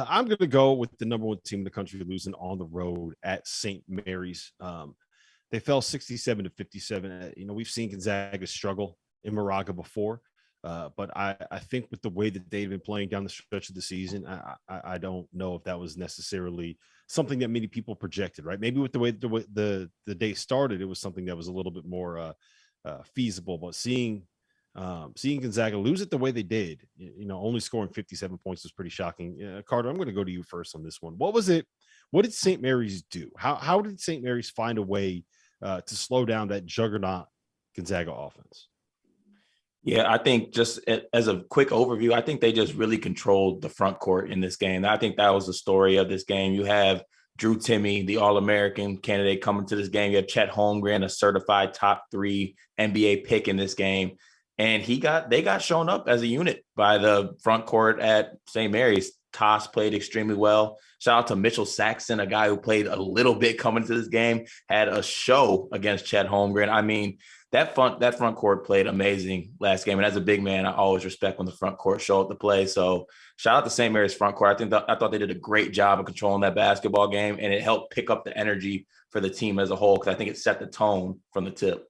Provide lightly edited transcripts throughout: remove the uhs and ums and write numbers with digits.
I'm going to go with the number one team in the country losing on the road at St. Mary's. They fell 67 to 57. We've seen Gonzaga struggle in Moraga before, but I think with the way that they've been playing down the stretch of the season, I don't know if that was necessarily something that many people projected, right? Maybe with the way the day started, it was something that was a little bit more feasible. But seeing Gonzaga lose it the way they did, only scoring 57 points was pretty shocking. Carter, I'm going to go to you first on this one. What was it? What did St. Mary's do? How did St. Mary's find a way to slow down that juggernaut Gonzaga offense? Yeah, I think just as a quick overview, I think they just really controlled the front court in this game. I think that was the story of this game. You have Drew Timme, the All-American candidate, coming to this game. You have Chet Holmgren, a certified top 3 NBA pick in this game. And they got shown up as a unit by the front court at St. Mary's. Toss played extremely well. Shout out to Mitchell Saxton, a guy who played a little bit coming to this game, had a show against Chet Holmgren. I mean, that front court played amazing last game. And as a big man, I always respect when the front court show up to play. So shout out to St. Mary's front court. I thought they did a great job of controlling that basketball game, and it helped pick up the energy for the team as a whole, because I think it set the tone from the tip.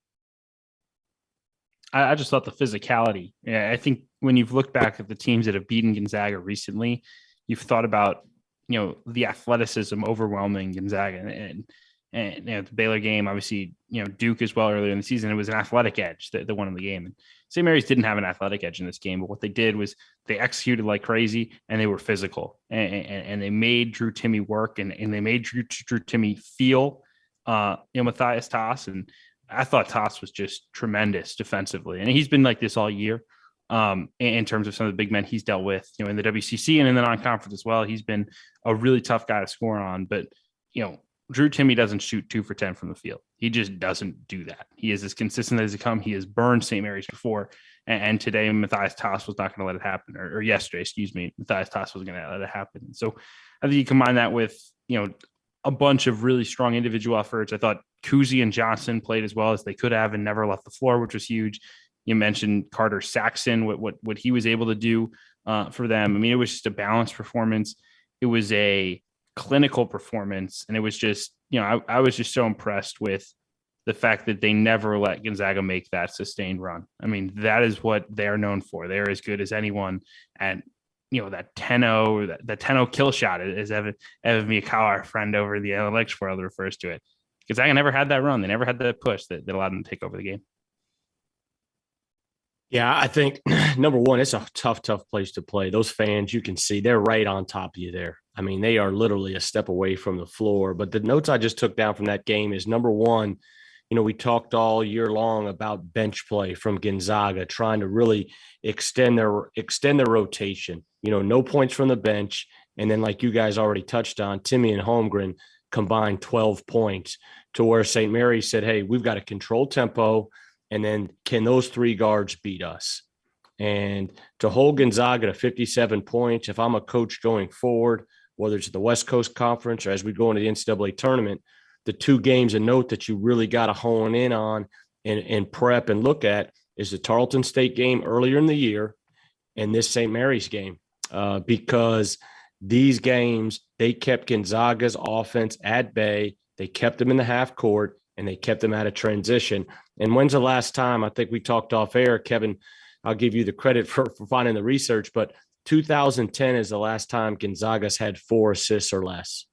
I just thought the physicality. Yeah, I think when you've looked back at the teams that have beaten Gonzaga recently, you've thought about, the athleticism overwhelming Gonzaga, and the Baylor game, obviously, Duke as well earlier in the season, it was an athletic edge that won in the game. And St. Mary's didn't have an athletic edge in this game, but what they did was they executed like crazy, and they were physical, and they made Drew Timme work, and they made Drew Timme feel, Matthias Toss. And I thought Toss was just tremendous defensively, and he's been like this all year. In terms of some of the big men he's dealt with, in the WCC and in the non-conference as well, he's been a really tough guy to score on. But, Drew Timme doesn't shoot 2 for 10 from the field. He just doesn't do that. He is as consistent as he come. He has burned St. Mary's before. And today, Matthias Toss was not going to let it happen. Or yesterday, Matthias Toss was going to let it happen. So I think you combine that with, a bunch of really strong individual efforts. I thought Kuzi and Johnson played as well as they could have and never left the floor, which was huge. You mentioned Carter Saxon, what he was able to do for them. I mean, it was just a balanced performance. It was a clinical performance. And it was just, I was just so impressed with the fact that they never let Gonzaga make that sustained run. I mean, that is what they're known for. They're as good as anyone. And, that 10-0, that 10-0 kill shot, as Evan Miyakawa, our friend over the analytics world, refers to it. Gonzaga never had that run. They never had that push that allowed them to take over the game. Yeah, I think, number one, it's a tough place to play. Those fans, you can see, they're right on top of you there. I mean, they are literally a step away from the floor. But the notes I just took down from that game is, number one, we talked all year long about bench play from Gonzaga, trying to really extend their rotation. No points from the bench. And then, like you guys already touched on, Timme and Holmgren combined 12 points, to where St. Mary's said, hey, we've got to control tempo. And then can those 3 guards beat us? And to hold Gonzaga to 57 points, if I'm a coach going forward, whether it's the West Coast Conference or as we go into the NCAA tournament, the 2 games a note that you really got to hone in on and prep and look at is the Tarleton State game earlier in the year and this St. Mary's game, because these games, they kept Gonzaga's offense at bay. They kept them in the half court, and they kept them out of transition. And when's the last time? I think we talked off air, Kevin, I'll give you the credit for finding the research, but 2010 is the last time Gonzaga's had 4 assists or less.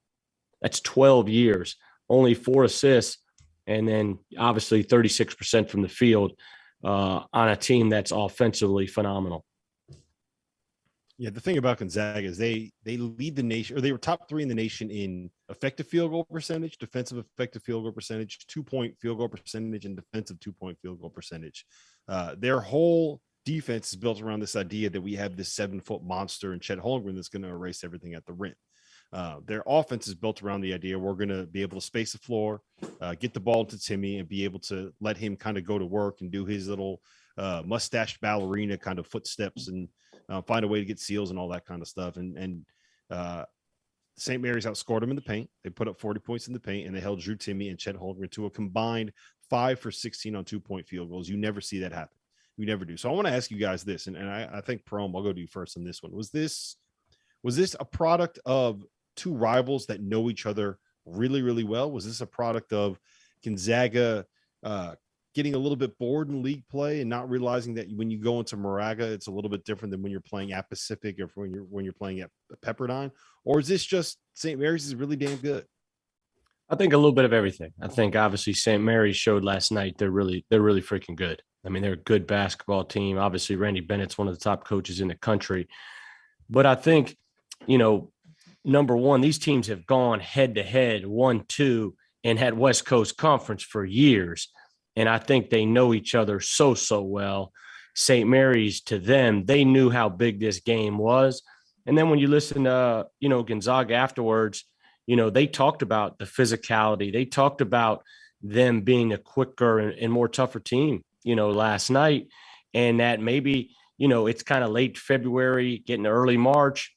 That's 12 years, only 4 assists, and then obviously 36% from the field on a team that's offensively phenomenal. Yeah, the thing about Gonzaga is they lead the nation, or they were top 3 in the nation in effective field goal percentage, defensive effective field goal percentage, 2-point field goal percentage, and defensive 2-point field goal percentage. Their whole defense is built around this idea that we have this 7-foot monster in Chet Holmgren that's going to erase everything at the rim. Their offense is built around the idea we're going to be able to space the floor, get the ball to Timme, and be able to let him kind of go to work and do his little mustached ballerina kind of footsteps and find a way to get seals and all that kind of stuff. And St. Mary's outscored them in the paint. They put up 40 points in the paint, and they held Drew Timme and Chet Holmgren to a combined 5 for 16 on 2-point field goals. You never see that happen. You never do. So I want to ask you guys this, and I think Prohm, I'll go to you first on this one. Was Was this a product of two rivals that know each other really, really well? Was this a product of Gonzaga getting a little bit bored in league play and not realizing that when you go into Moraga, it's a little bit different than when you're playing at Pacific or when you're playing at Pepperdine? Or is this just St. Mary's is really damn good? I think a little bit of everything. I think obviously St. Mary's showed last night they're really freaking good. I mean, they're a good basketball team. Obviously, Randy Bennett's one of the top coaches in the country. But I think, number one, these teams have gone head to head, 1-2, and had West Coast Conference for years. And I think they know each other so well. St. Mary's, to them, they knew how big this game was. And then when you listen to, Gonzaga afterwards, they talked about the physicality. They talked about them being a quicker and more tougher team, last night. And that maybe, it's kind of late February, getting to early March,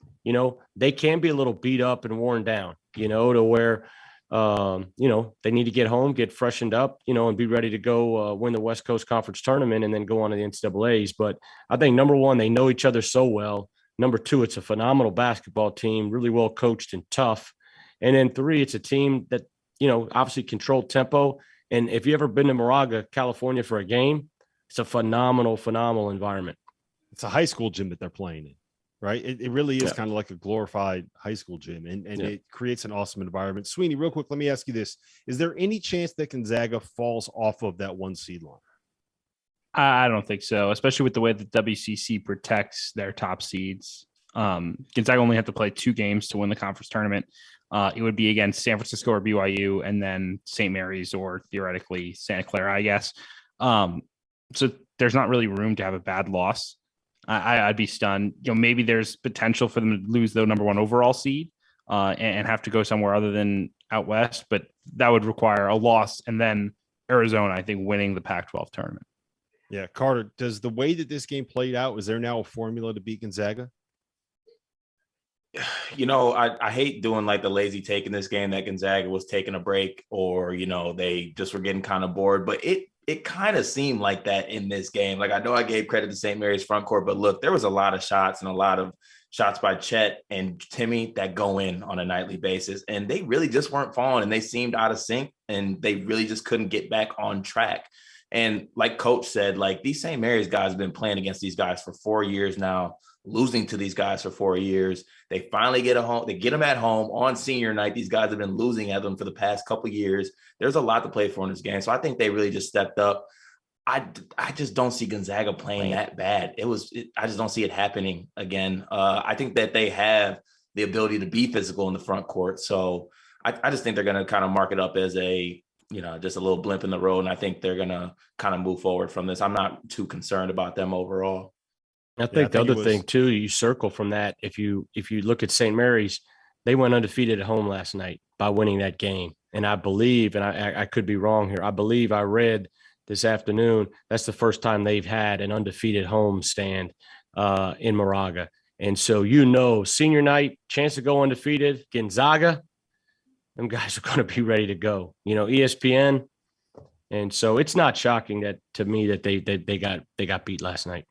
they can be a little beat up and worn down, to where, they need to get home, get freshened up, and be ready to go win the West Coast Conference tournament and then go on to the NCAAs. But I think, number one, they know each other so well. Number two, it's a phenomenal basketball team, really well coached and tough. And then three, it's a team that, obviously controlled tempo. And if you ever been to Moraga, California for a game, it's a phenomenal environment. It's a high school gym that they're playing in, right? It really is kind of like a glorified high school gym, and it creates an awesome environment. Sweeney, real quick, let me ask you this. Is there any chance that Gonzaga falls off of that 1 seed line? I don't think so, especially with the way that WCC protects their top seeds. Gonzaga only have to play 2 games to win the conference tournament. It would be against San Francisco or BYU, and then St. Mary's or theoretically Santa Clara, I guess. So there's not really room to have a bad loss. I'd be stunned. Maybe there's potential for them to lose the number 1 overall seed and have to go somewhere other than out west, but that would require a loss and then Arizona, I think, winning the Pac-12 tournament. Yeah, Carter, does the way that this game played out, is there now a formula to beat Gonzaga? I hate doing like the lazy take in this game that Gonzaga was taking a break or, they just were getting kind of bored, but it kind of seemed like that in this game. Like, I know I gave credit to St. Mary's front court, but look, there was a lot of shots and a lot of shots by Chet and Timmy that go in on a nightly basis. And they really just weren't falling, and they seemed out of sync, and they really just couldn't get back on track. And like Coach said, like, these St. Mary's guys have been playing against these guys for 4 years now, losing to these guys for 4 years. They finally get them at home on senior night. These guys have been losing at them for the past couple of years. There's a lot to play for in this game. So I think they really just stepped up. I just don't see Gonzaga playing that bad. I just don't see it happening again. I think that they have the ability to be physical in the front court. So I just think they're going to kind of mark it up as just a little blimp in the road. And I think they're going to kind of move forward from this. I'm not too concerned about them overall. I think the other thing too, you circle from that. If you look at St. Mary's, they went undefeated at home last night by winning that game. And I believe, and I could be wrong here, I believe I read this afternoon, that's the first time they've had an undefeated home stand in Moraga. And so, senior night, chance to go undefeated, Gonzaga, them guys are going to be ready to go. ESPN. And so it's not shocking that, to me, that they got beat last night.